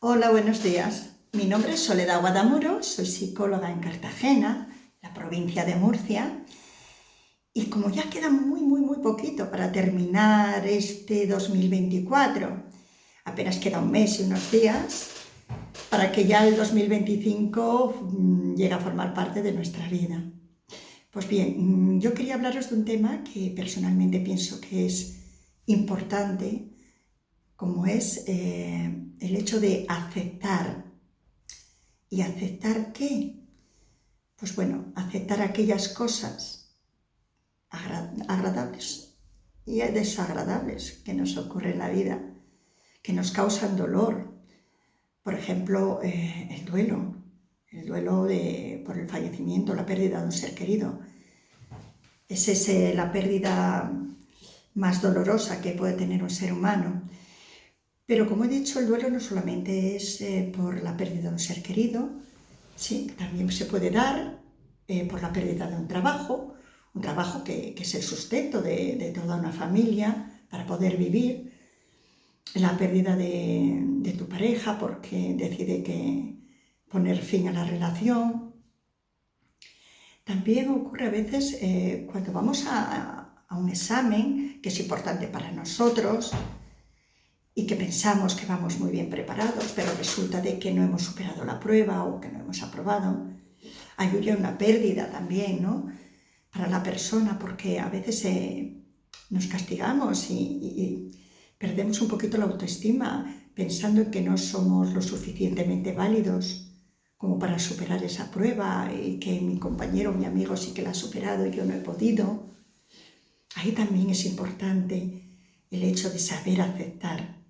Hola, buenos días. Mi nombre es Soledad Guadamuro, soy psicóloga en Cartagena, la provincia de Murcia, y como ya queda muy poquito para terminar este 2024, apenas queda un mes y unos días, para que ya el 2025 llegue a formar parte de nuestra vida. Pues bien, yo quería hablaros de un tema que personalmente pienso que es importante, como es el hecho de aceptar. ¿Y aceptar qué? Pues bueno, aceptar aquellas cosas agradables y desagradables que nos ocurren en la vida, que nos causan dolor. Por ejemplo, el duelo por el fallecimiento, la pérdida de un ser querido. Es la pérdida más dolorosa que puede tener un ser humano. Pero como he dicho, el duelo no solamente es por la pérdida de un ser querido, sí, también se puede dar por la pérdida de un trabajo que es el sustento de toda una familia para poder vivir, la pérdida de tu pareja porque decide poner fin a la relación. También ocurre a veces cuando vamos a un examen que es importante para nosotros, y que pensamos que vamos muy bien preparados, pero resulta de que no hemos superado la prueba o que no hemos aprobado. Hay una pérdida también, ¿no?, para la persona, porque a veces nos castigamos y perdemos un poquito la autoestima, pensando en que no somos lo suficientemente válidos como para superar esa prueba y que mi compañero, mi amigo sí que la ha superado y yo no he podido. Ahí también es importante el hecho de saber aceptar.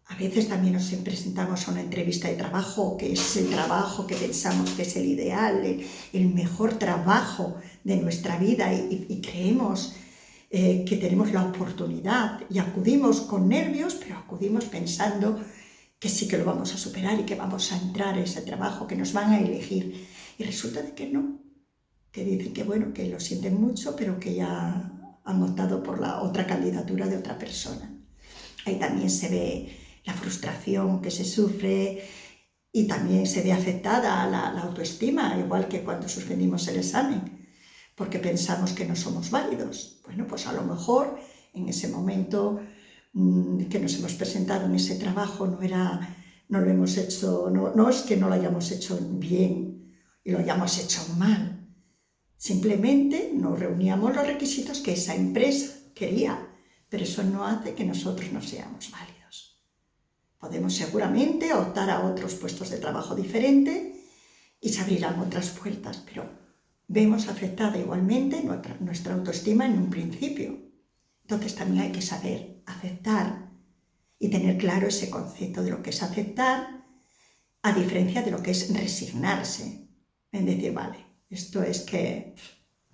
A veces también nos presentamos a una entrevista de trabajo, que es el trabajo que pensamos que es el ideal, el mejor trabajo de nuestra vida y creemos que tenemos la oportunidad y acudimos con nervios, pero acudimos pensando que sí que lo vamos a superar y que vamos a entrar a ese trabajo, que nos van a elegir. Y resulta de que no, que dicen que bueno, que lo sienten mucho, pero que ya han optado por la otra candidatura de otra persona. Ahí también se ve la frustración que se sufre y también se ve afectada la autoestima, igual que cuando suspendimos el examen, porque pensamos que no somos válidos. Bueno, pues a lo mejor en ese momento que nos hemos presentado en ese trabajo no lo hemos hecho, no es que no lo hayamos hecho bien y lo hayamos hecho mal, simplemente no reuníamos los requisitos que esa empresa quería, pero eso no hace que nosotros no seamos válidos. Podemos seguramente optar a otros puestos de trabajo diferentes y se abrirán otras puertas, pero vemos afectada igualmente nuestra autoestima en un principio. Entonces también hay que saber aceptar y tener claro ese concepto de lo que es aceptar, a diferencia de lo que es resignarse. En decir, vale, esto es que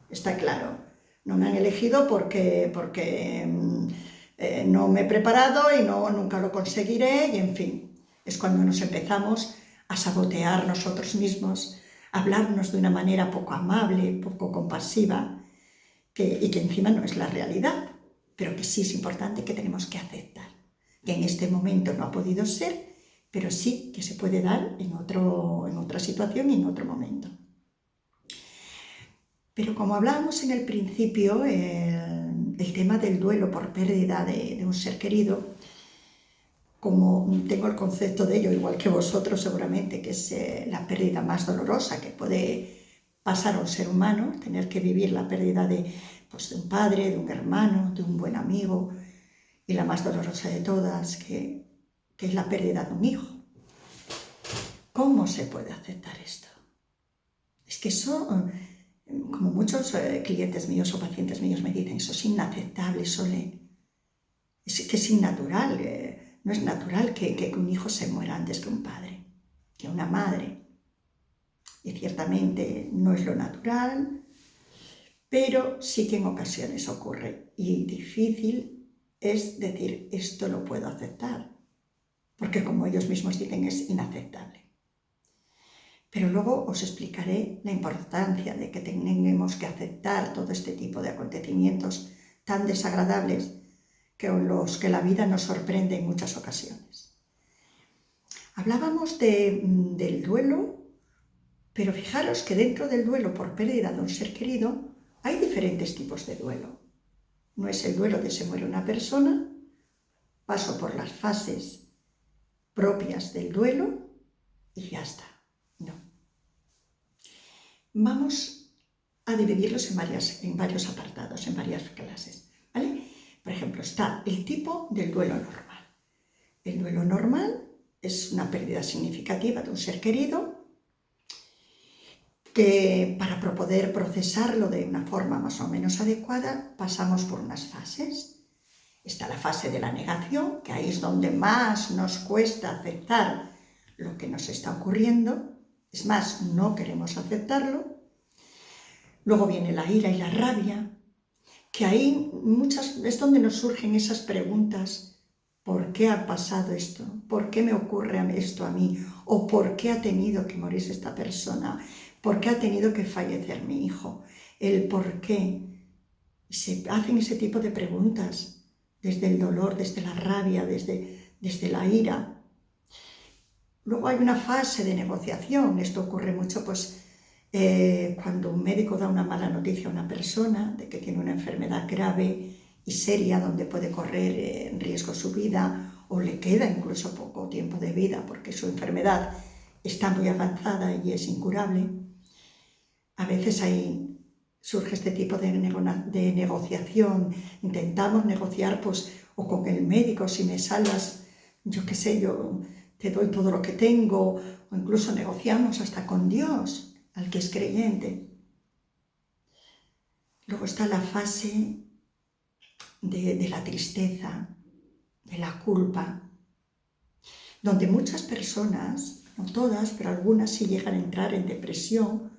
está claro, no me han elegido porque no me he preparado y nunca lo conseguiré, y en fin, es cuando nos empezamos a sabotear nosotros mismos, a hablarnos de una manera poco amable, poco compasiva, y que encima no es la realidad, pero que sí es importante, que tenemos que aceptar, que en este momento no ha podido ser, pero sí que se puede dar en otra situación y en otro momento. Pero como hablábamos en el principio, el tema del duelo por pérdida de un ser querido, como tengo el concepto de ello, igual que vosotros seguramente, que es la pérdida más dolorosa que puede pasar a un ser humano, tener que vivir la pérdida de un padre, de un hermano, de un buen amigo, y la más dolorosa de todas, que es la pérdida de un hijo. ¿Cómo se puede aceptar esto? Es que eso, como muchos clientes míos o pacientes míos me dicen, eso es inaceptable, Sole. Es que es innatural, no es natural que un hijo se muera antes que un padre, que una madre. Y ciertamente no es lo natural, pero sí que en ocasiones ocurre. Y difícil es decir, esto lo puedo aceptar, porque como ellos mismos dicen, es inaceptable. Pero luego os explicaré la importancia de que tenemos que aceptar todo este tipo de acontecimientos tan desagradables con los que la vida nos sorprende en muchas ocasiones. Hablábamos del duelo, pero fijaros que dentro del duelo por pérdida de un ser querido hay diferentes tipos de duelo. No es el duelo de se muere una persona, paso por las fases propias del duelo y ya está. No. Vamos a dividirlos en varios apartados, en varias clases, ¿vale? Por ejemplo, está el tipo del duelo normal. El duelo normal es una pérdida significativa de un ser querido que para poder procesarlo de una forma más o menos adecuada pasamos por unas fases. Está la fase de la negación, que ahí es donde más nos cuesta aceptar lo que nos está ocurriendo. Es más, no queremos aceptarlo. Luego viene la ira y la rabia, que ahí es donde nos surgen esas preguntas. ¿Por qué ha pasado esto? ¿Por qué me ocurre esto a mí? ¿O por qué ha tenido que morir esta persona? ¿Por qué ha tenido que fallecer mi hijo? El por qué. Se hacen ese tipo de preguntas desde el dolor, desde la rabia, desde la ira. Luego hay una fase de negociación. Esto ocurre mucho cuando un médico da una mala noticia a una persona de que tiene una enfermedad grave y seria donde puede correr en riesgo su vida o le queda incluso poco tiempo de vida porque su enfermedad está muy avanzada y es incurable. A veces ahí surge este tipo de negociación. Intentamos negociar o con el médico, si me salvas, yo qué sé, yo te doy todo lo que tengo, o incluso negociamos hasta con Dios, al que es creyente. Luego está la fase de la tristeza, de la culpa, donde muchas personas, no todas, pero algunas sí llegan a entrar en depresión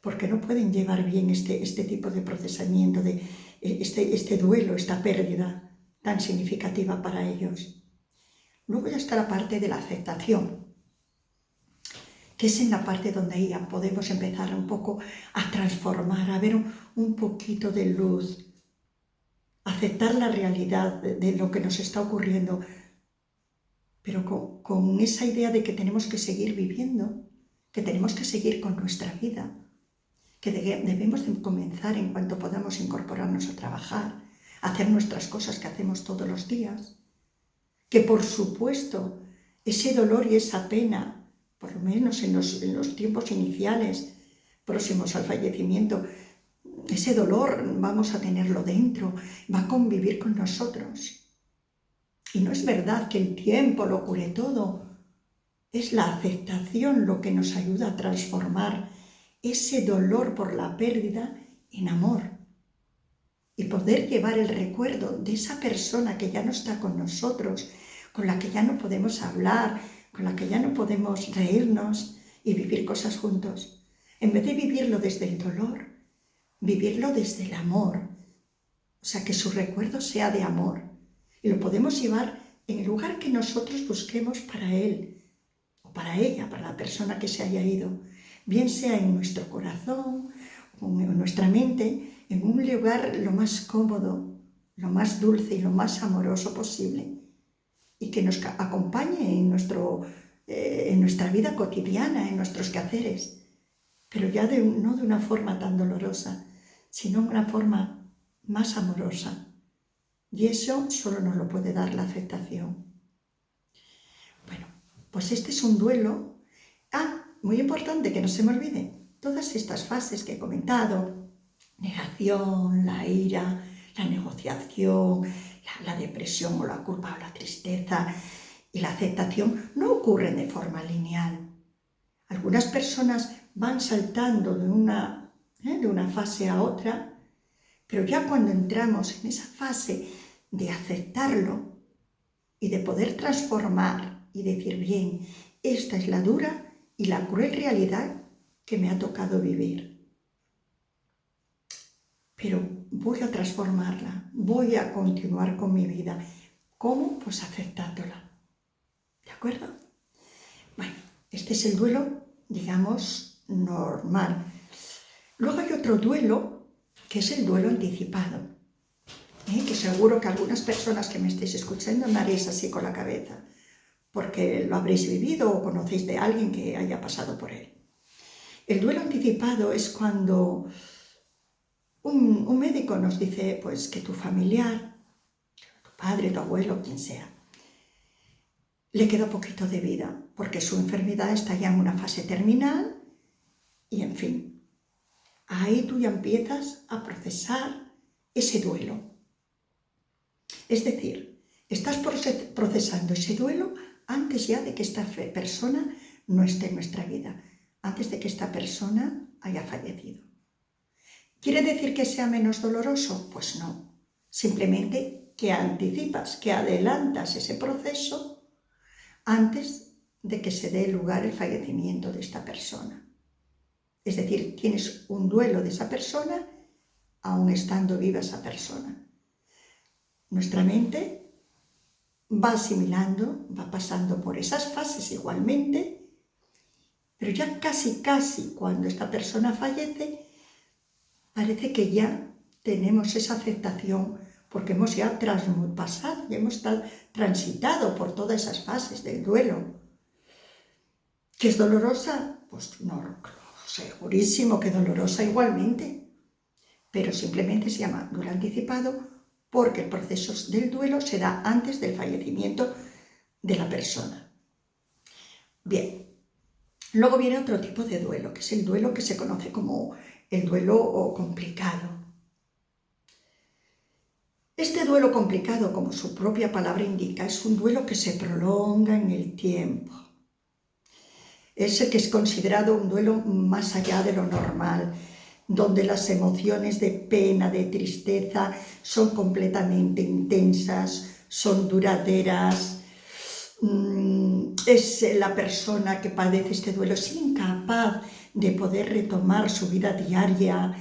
porque no pueden llevar bien este tipo de procesamiento, de este duelo, esta pérdida tan significativa para ellos. Luego ya está la parte de la aceptación, que es en la parte donde ya podemos empezar un poco a transformar, a ver un poquito de luz, aceptar la realidad de lo que nos está ocurriendo, pero con esa idea de que tenemos que seguir viviendo, que tenemos que seguir con nuestra vida, que debemos de comenzar en cuanto podamos incorporarnos a trabajar, a hacer nuestras cosas que hacemos todos los días, que por supuesto ese dolor y esa pena, por lo menos en los tiempos iniciales, próximos al fallecimiento, ese dolor vamos a tenerlo dentro, va a convivir con nosotros. Y no es verdad que el tiempo lo cure todo, es la aceptación lo que nos ayuda a transformar ese dolor por la pérdida en amor y poder llevar el recuerdo de esa persona que ya no está con nosotros, con la que ya no podemos hablar, con la que ya no podemos reírnos y vivir cosas juntos. En vez de vivirlo desde el dolor, vivirlo desde el amor, o sea, que su recuerdo sea de amor y lo podemos llevar en el lugar que nosotros busquemos para él o para ella, para la persona que se haya ido, bien sea en nuestro corazón o en nuestra mente, en un lugar lo más cómodo, lo más dulce y lo más amoroso posible y que nos acompañe en nuestra vida cotidiana, en nuestros quehaceres, pero ya no de una forma tan dolorosa, sino de una forma más amorosa. Y eso solo nos lo puede dar la aceptación. Bueno, pues este es un duelo. Muy importante que no se me olvide, todas estas fases que he comentado, negación, la ira, la negociación, la depresión o la culpa o la tristeza y la aceptación no ocurren de forma lineal. Algunas personas van saltando de una fase a otra, pero ya cuando entramos en esa fase de aceptarlo y de poder transformar y decir, bien, esta es la dura y la cruel realidad que me ha tocado vivir. Pero voy a transformarla, voy a continuar con mi vida. ¿Cómo? Pues aceptándola. ¿De acuerdo? Bueno, este es el duelo, digamos, normal. Luego hay otro duelo, que es el duelo anticipado, que seguro que algunas personas que me estéis escuchando me haréis así con la cabeza. porque lo habréis vivido o conocéis de alguien que haya pasado por él. El duelo anticipado es cuando un médico nos dice pues, que tu familiar, tu padre, tu abuelo, quien sea, le queda poquito de vida porque su enfermedad está ya en una fase terminal y, en fin, ahí tú ya empiezas a procesar ese duelo. Es decir, estás procesando ese duelo antes ya de que esta persona no esté en nuestra vida, antes de que esta persona haya fallecido. ¿Quiere decir que sea menos doloroso? Pues no. Simplemente que anticipas, que adelantas ese proceso antes de que se dé lugar el fallecimiento de esta persona. Es decir, tienes un duelo de esa persona aún estando viva esa persona. Nuestra mente va asimilando, va pasando por esas fases igualmente, pero ya casi cuando esta persona fallece, parece que ya tenemos esa aceptación porque hemos ya traspasado, ya hemos transitado por todas esas fases del duelo. ¿Que es dolorosa? Pues no, segurísimo que dolorosa igualmente, pero simplemente se llama duelo anticipado porque el proceso del duelo se da antes del fallecimiento de la persona. Bien, luego viene otro tipo de duelo, que es el duelo que se conoce como el duelo complicado. Este duelo complicado, como su propia palabra indica, es un duelo que se prolonga en el tiempo. Es el que es considerado un duelo más allá de lo normal, donde las emociones de pena, de tristeza, son completamente intensas, son duraderas. Es la persona que padece este duelo, es incapaz de poder retomar su vida diaria,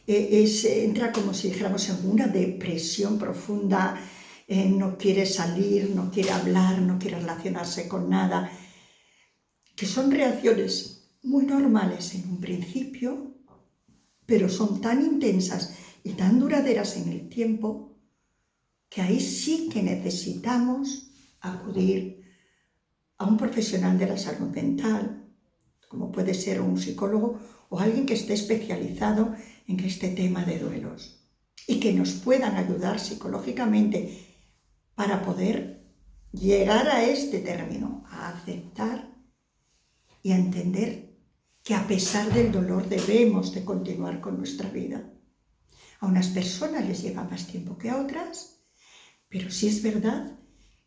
entra como si dijéramos en una depresión profunda, no quiere salir, no quiere hablar, no quiere relacionarse con nada, que son reacciones muy normales en un principio, pero son tan intensas y tan duraderas en el tiempo que ahí sí que necesitamos acudir a un profesional de la salud mental, como puede ser un psicólogo o alguien que esté especializado en este tema de duelos y que nos puedan ayudar psicológicamente para poder llegar a este término, a aceptar y a entender que a pesar del dolor debemos de continuar con nuestra vida. A unas personas les lleva más tiempo que a otras, pero sí es verdad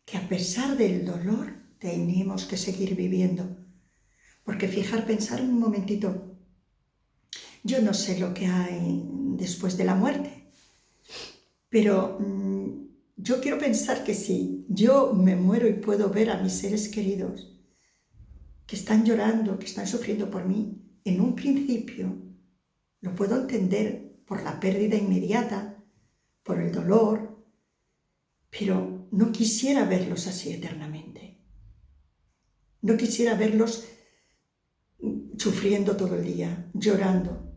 que a pesar del dolor tenemos que seguir viviendo. Porque pensar un momentito, yo no sé lo que hay después de la muerte, pero yo quiero pensar que si yo me muero y puedo ver a mis seres queridos que están llorando, que están sufriendo por mí, en un principio lo puedo entender por la pérdida inmediata, por el dolor, pero no quisiera verlos así eternamente. No quisiera verlos sufriendo todo el día, llorando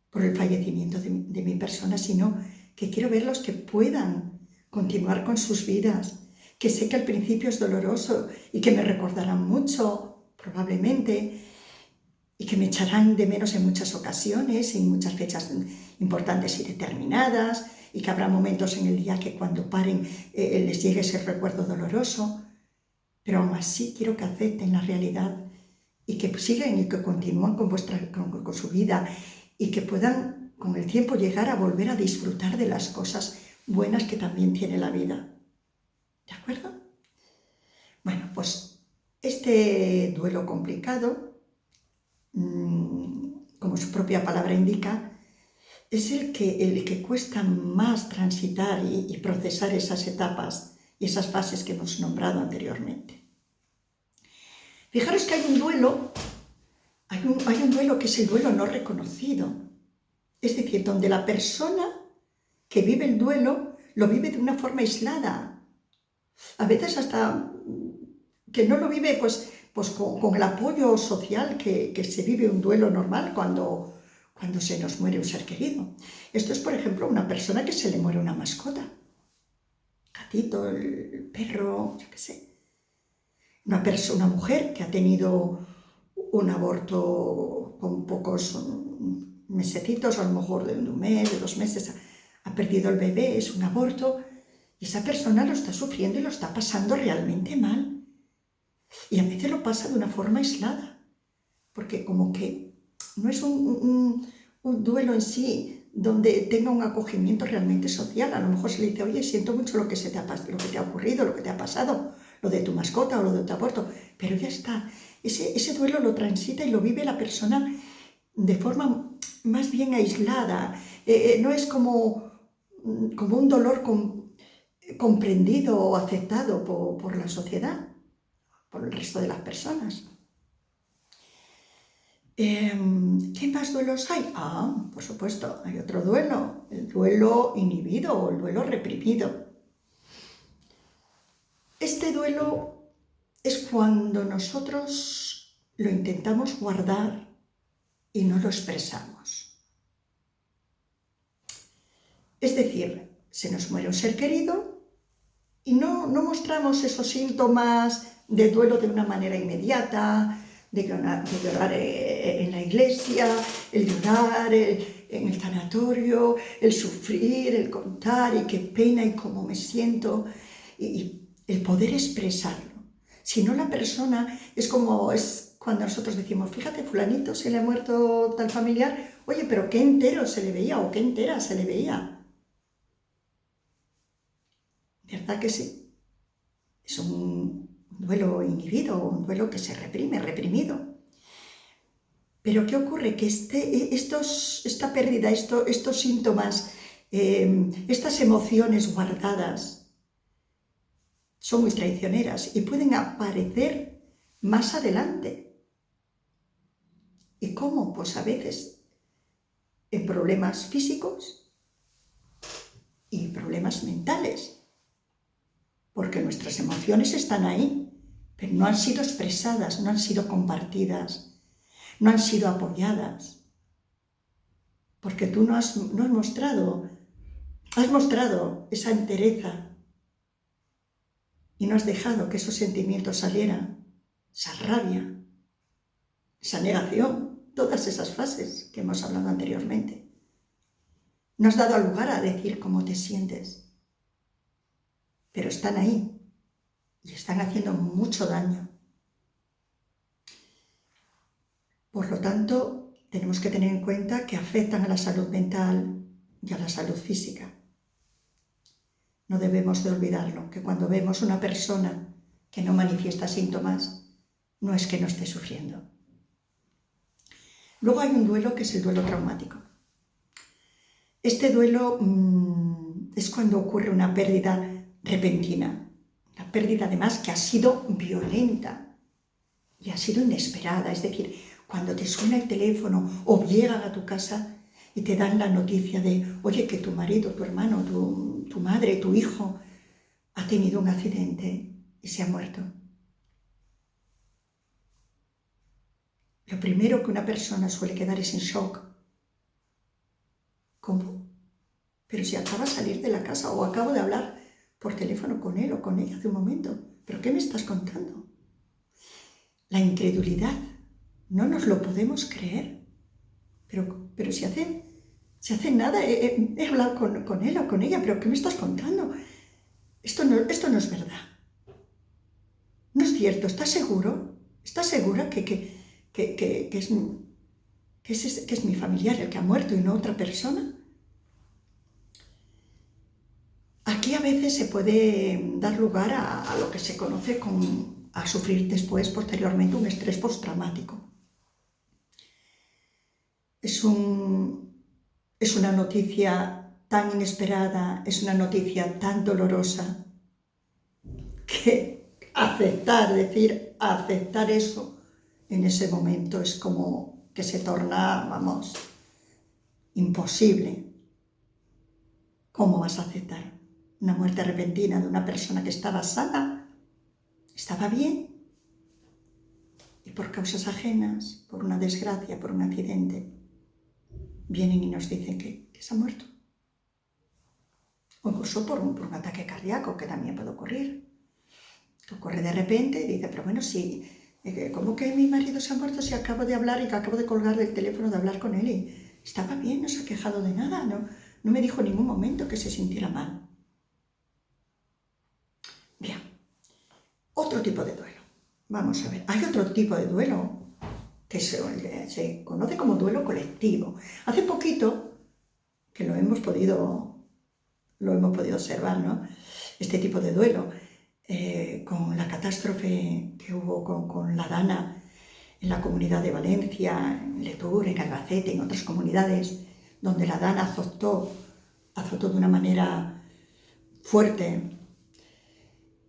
por el fallecimiento de mi persona, sino que quiero verlos que puedan continuar con sus vidas, que sé que al principio es doloroso y que me recordarán mucho, probablemente, y que me echarán de menos en muchas ocasiones, en muchas fechas importantes y determinadas, y que habrá momentos en el día que cuando paren les llegue ese recuerdo doloroso, pero aún así quiero que acepten la realidad y que sigan y que continúen con su vida y que puedan con el tiempo llegar a volver a disfrutar de las cosas buenas que también tiene la vida. ¿De acuerdo? Bueno, pues este duelo complicado, como su propia palabra indica, es el que cuesta más transitar y procesar esas etapas y esas fases que hemos nombrado anteriormente. Fijaros que hay un duelo que es el duelo no reconocido, es decir, donde la persona que vive el duelo lo vive de una forma aislada, a veces hasta que no lo vive pues con el apoyo social que se vive un duelo normal cuando se nos muere un ser querido. Esto es, por ejemplo, una persona que se le muere una mascota, gatito, el perro, yo qué sé. una mujer que ha tenido un aborto con pocos mesecitos, a lo mejor de 1 mes, de 2 meses, ha perdido el bebé, es un aborto, y esa persona lo está sufriendo y lo está pasando realmente mal. Y a veces lo pasa de una forma aislada, porque como que no es un duelo en sí donde tenga un acogimiento realmente social. A lo mejor se le dice, oye, siento mucho lo que te ha ocurrido, lo que te ha pasado, lo de tu mascota o lo de tu aborto, pero ya está. Ese duelo lo transita y lo vive la persona de forma más bien aislada. No es como un dolor comprendido o aceptado por la sociedad, por el resto de las personas. ¿Qué más duelos hay? Por supuesto, hay otro duelo, el duelo inhibido o el duelo reprimido. Este duelo es cuando nosotros lo intentamos guardar y no lo expresamos. Es decir, se nos muere un ser querido y no mostramos esos síntomas de duelo de una manera inmediata, de llorar en la iglesia, el llorar en el tanatorio, el sufrir, el contar y qué pena y cómo me siento, y el poder expresarlo. Si no, la persona es cuando nosotros decimos, fíjate, fulanito se le ha muerto tal familiar, oye, pero qué entero se le veía o qué entera se le veía. ¿Verdad que sí? Es un duelo inhibido, un duelo que se reprimido. Pero ¿qué ocurre? Que esta pérdida, estos síntomas, estas emociones guardadas son muy traicioneras y pueden aparecer más adelante. ¿Y cómo? Pues a veces en problemas físicos y problemas mentales. Porque nuestras emociones están ahí, pero no han sido expresadas, no han sido compartidas, no han sido apoyadas. Porque tú no has mostrado esa entereza y no has dejado que esos sentimientos salieran, esa rabia, esa negación, todas esas fases que hemos hablado anteriormente. No has dado lugar a decir cómo te sientes, pero están ahí y están haciendo mucho daño. Por lo tanto, tenemos que tener en cuenta que afectan a la salud mental y a la salud física. No debemos de olvidarlo, que cuando vemos una persona que no manifiesta síntomas, no es que no esté sufriendo. Luego hay un duelo que es el duelo traumático. Este duelo es cuando ocurre una pérdida repentina, una pérdida además que ha sido violenta y ha sido inesperada, es decir, cuando te suena el teléfono o llegan a tu casa y te dan la noticia de, oye, que tu marido, tu hermano, tu madre, tu hijo ha tenido un accidente y se ha muerto. Lo primero que una persona suele quedar es en shock. ¿Cómo? Pero si acaba de salir de la casa o acabo de hablar por teléfono con él o con ella hace un momento. ¿Pero qué me estás contando? La incredulidad. No nos lo podemos creer. Pero si hace nada he hablado con él o con ella, ¿pero qué me estás contando? Esto no es verdad. No es cierto, ¿estás seguro? ¿Estás segura que es mi familiar el que ha muerto y no otra persona? Aquí a veces se puede dar lugar a lo que se conoce a sufrir posteriormente, un estrés postraumático. Es una noticia tan inesperada, es una noticia tan dolorosa, que aceptar eso en ese momento es como que se torna, imposible. ¿Cómo vas a aceptar una muerte repentina de una persona que estaba sana, estaba bien, y por causas ajenas, por una desgracia, por un accidente, vienen y nos dicen que se ha muerto? O incluso por un ataque cardíaco, que también puede ocurrir. que ocurre de repente, y dice, pero bueno, sí, ¿cómo que mi marido se ha muerto si acabo de hablar y que acabo de colgar del teléfono de hablar con él? Y estaba bien, no se ha quejado de nada, no me dijo en ningún momento que se sintiera mal. Bien, otro tipo de duelo. Vamos a ver, hay otro tipo de duelo que se conoce como duelo colectivo. Hace poquito que lo hemos podido observar, ¿no? Este tipo de duelo, con la catástrofe que hubo con la Dana en la Comunidad de Valencia, en Letur, en Albacete, en otras comunidades, donde la Dana azotó de una manera fuerte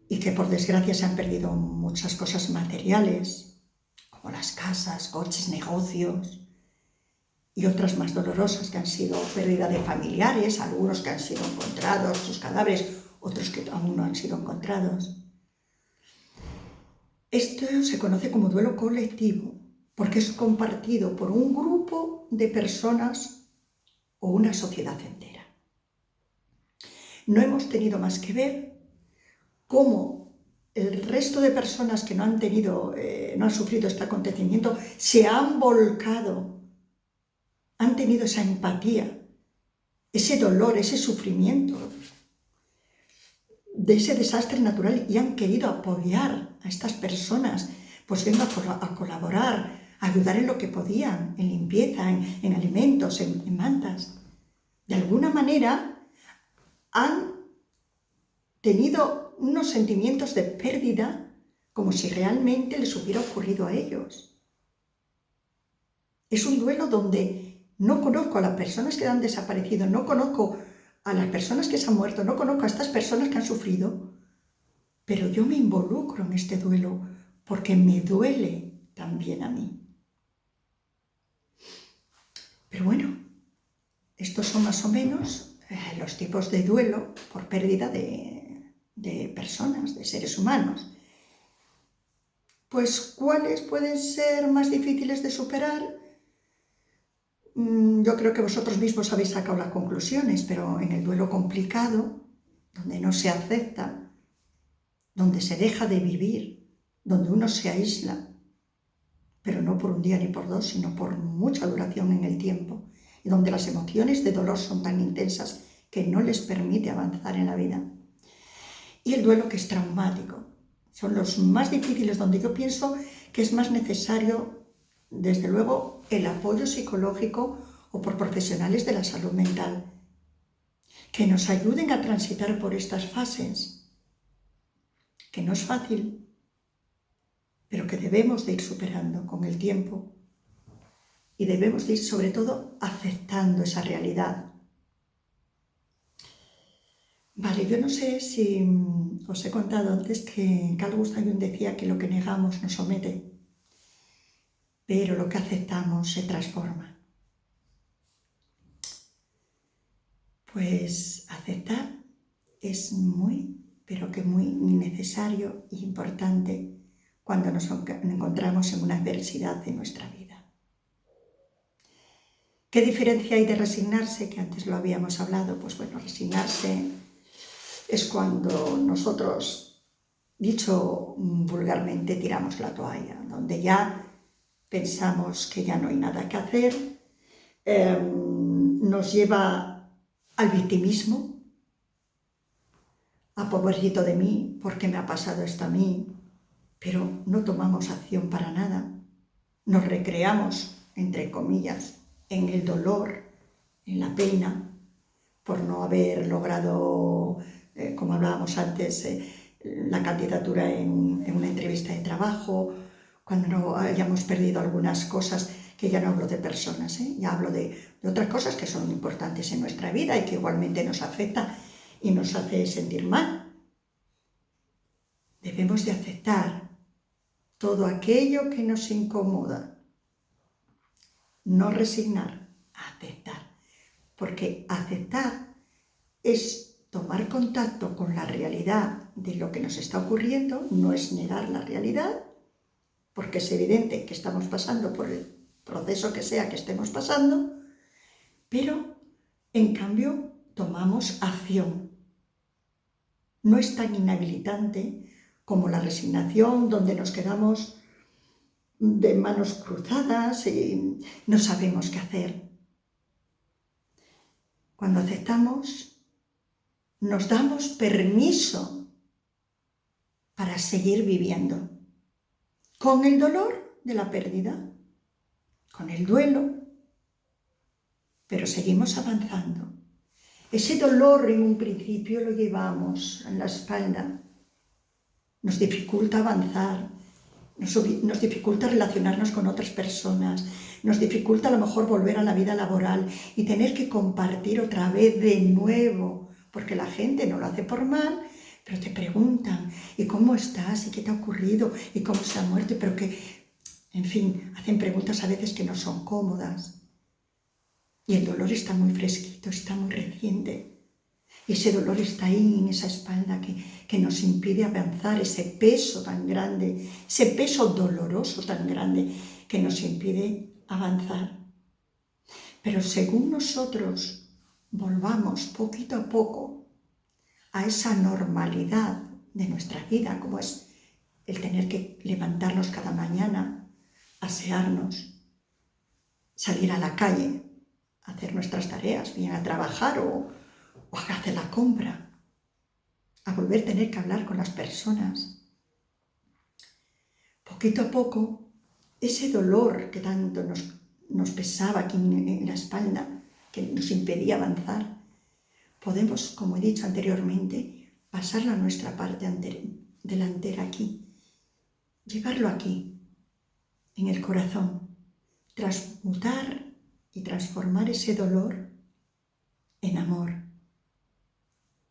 y que por desgracia se han perdido muchas cosas materiales, como las casas, coches, negocios, y otras más dolorosas que han sido pérdida de familiares, algunos que han sido encontrados, sus cadáveres, otros que aún no han sido encontrados. Esto se conoce como duelo colectivo, porque es compartido por un grupo de personas o una sociedad entera. No hemos tenido más que ver cómo el resto de personas que no han sufrido este acontecimiento, se han volcado, han tenido esa empatía, ese dolor, ese sufrimiento de ese desastre natural y han querido apoyar a estas personas, pues venga a colaborar, a ayudar en lo que podían, en limpieza, en alimentos, en mantas. De alguna manera han tenido unos sentimientos de pérdida como si realmente les hubiera ocurrido a ellos. Es un duelo donde no conozco a las personas que han desaparecido, no conozco a las personas que se han muerto, no conozco a estas personas que han sufrido, pero yo me involucro en este duelo porque me duele también a mí. Pero bueno, estos son más o menos los tipos de duelo por pérdida de personas, de seres humanos. Pues, ¿cuáles pueden ser más difíciles de superar? Yo creo que vosotros mismos habéis sacado las conclusiones, pero en el duelo complicado, donde no se acepta, donde se deja de vivir, donde uno se aísla, pero no por un día ni por dos, sino por mucha duración en el tiempo, y donde las emociones de dolor son tan intensas que no les permite avanzar en la vida. Y el duelo que es traumático. Son los más difíciles, donde yo pienso que es más necesario, desde luego, el apoyo psicológico o por profesionales de la salud mental, que nos ayuden a transitar por estas fases, que no es fácil, pero que debemos de ir superando con el tiempo y debemos de ir, sobre todo, aceptando esa realidad. Vale, yo no sé si os he contado antes que Carl Gustav Jung decía que lo que negamos nos somete, pero lo que aceptamos se transforma. Pues aceptar es muy, pero que muy necesario e importante cuando nos encontramos en una adversidad de nuestra vida. ¿Qué diferencia hay de resignarse? Que antes lo habíamos hablado. Pues bueno, resignarse es cuando nosotros, dicho vulgarmente, tiramos la toalla, donde ya pensamos que ya no hay nada que hacer, nos lleva al victimismo, a pobrecito de mí, ¿por qué me ha pasado esto a mí? Pero no tomamos acción para nada, nos recreamos, entre comillas, en el dolor, en la pena, por no haber logrado, como hablábamos antes, la candidatura en una entrevista de trabajo, cuando no hayamos perdido algunas cosas, que ya no hablo de personas, ya hablo de otras cosas que son importantes en nuestra vida y que igualmente nos afecta y nos hace sentir mal. Debemos de aceptar todo aquello que nos incomoda, no resignar, aceptar, porque aceptar es tomar contacto con la realidad de lo que nos está ocurriendo, no es negar la realidad, porque es evidente que estamos pasando por el proceso que sea que estemos pasando, pero en cambio tomamos acción. No es tan inhabilitante como la resignación, donde nos quedamos de manos cruzadas y no sabemos qué hacer. Cuando aceptamos, nos damos permiso para seguir viviendo, con el dolor de la pérdida, con el duelo, pero seguimos avanzando. Ese dolor en un principio lo llevamos en la espalda, nos dificulta avanzar, nos dificulta relacionarnos con otras personas, nos dificulta a lo mejor volver a la vida laboral y tener que compartir otra vez de nuevo, porque la gente no lo hace por mal, pero te preguntan, ¿y cómo estás? ¿Y qué te ha ocurrido? ¿Y cómo se ha muerto? Pero que, en fin, hacen preguntas a veces que no son cómodas. Y el dolor está muy fresquito, está muy reciente. Y ese dolor está ahí en esa espalda que nos impide avanzar, ese peso tan grande, ese peso doloroso tan grande que nos impide avanzar. Pero según nosotros volvamos poquito a poco a esa normalidad de nuestra vida, como es el tener que levantarnos cada mañana, asearnos, salir a la calle, hacer nuestras tareas, bien a trabajar o a hacer la compra, a volver a tener que hablar con las personas. Poquito a poco, ese dolor que tanto nos pesaba aquí en la espalda, que nos impedía avanzar, podemos, como he dicho anteriormente, pasarlo a nuestra parte delantera aquí, llevarlo aquí, en el corazón, transmutar y transformar ese dolor en amor.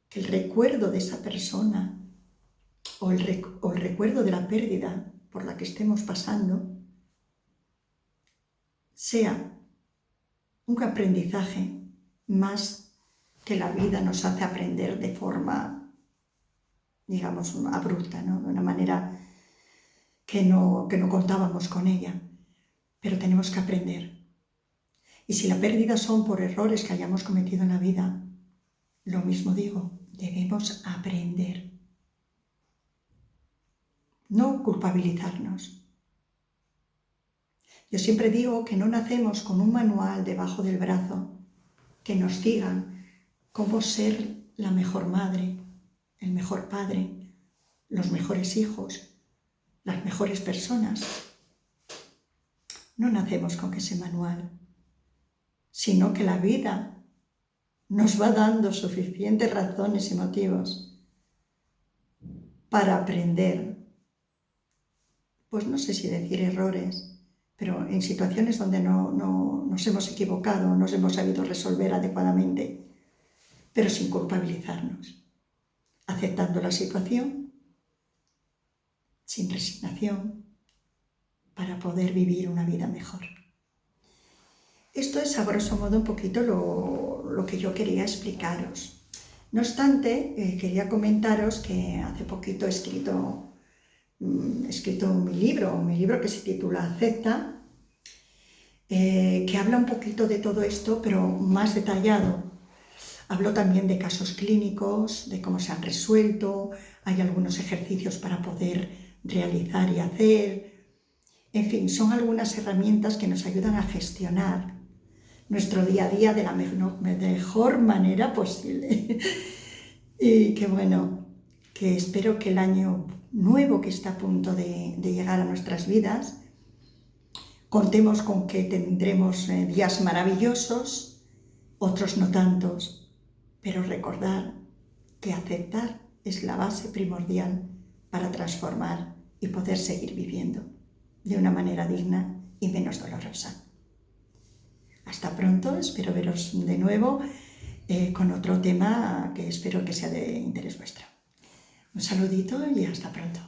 Que el recuerdo de esa persona o el recuerdo de la pérdida por la que estemos pasando sea un aprendizaje más que la vida nos hace aprender de forma, digamos, abrupta, ¿no? De una manera que no contábamos con ella, pero tenemos que aprender. Y si la pérdida son por errores que hayamos cometido en la vida, lo mismo digo, debemos aprender. No culpabilizarnos. Yo siempre digo que no nacemos con un manual debajo del brazo que nos diga cómo ser la mejor madre, el mejor padre, los mejores hijos, las mejores personas. No nacemos con ese manual, sino que la vida nos va dando suficientes razones y motivos para aprender, pues no sé si decir errores, pero en situaciones donde no nos hemos equivocado, nos hemos sabido resolver adecuadamente, pero sin culpabilizarnos, aceptando la situación, sin resignación, para poder vivir una vida mejor. Esto es a grosso modo un poquito lo que yo quería explicaros. No obstante, quería comentaros que hace poquito he escrito mi libro que se titula Acepta, que habla un poquito de todo esto, pero más detallado. Hablo también de casos clínicos, de cómo se han resuelto, hay algunos ejercicios para poder realizar y hacer. En fin, son algunas herramientas que nos ayudan a gestionar nuestro día a día de la mejor manera posible. Y que bueno, que espero que el año nuevo que está a punto de llegar a nuestras vidas, contemos con que tendremos días maravillosos, otros no tantos, pero recordar que aceptar es la base primordial para transformar y poder seguir viviendo de una manera digna y menos dolorosa. Hasta pronto, espero veros de nuevo con otro tema que espero que sea de interés vuestro. Un saludito y hasta pronto.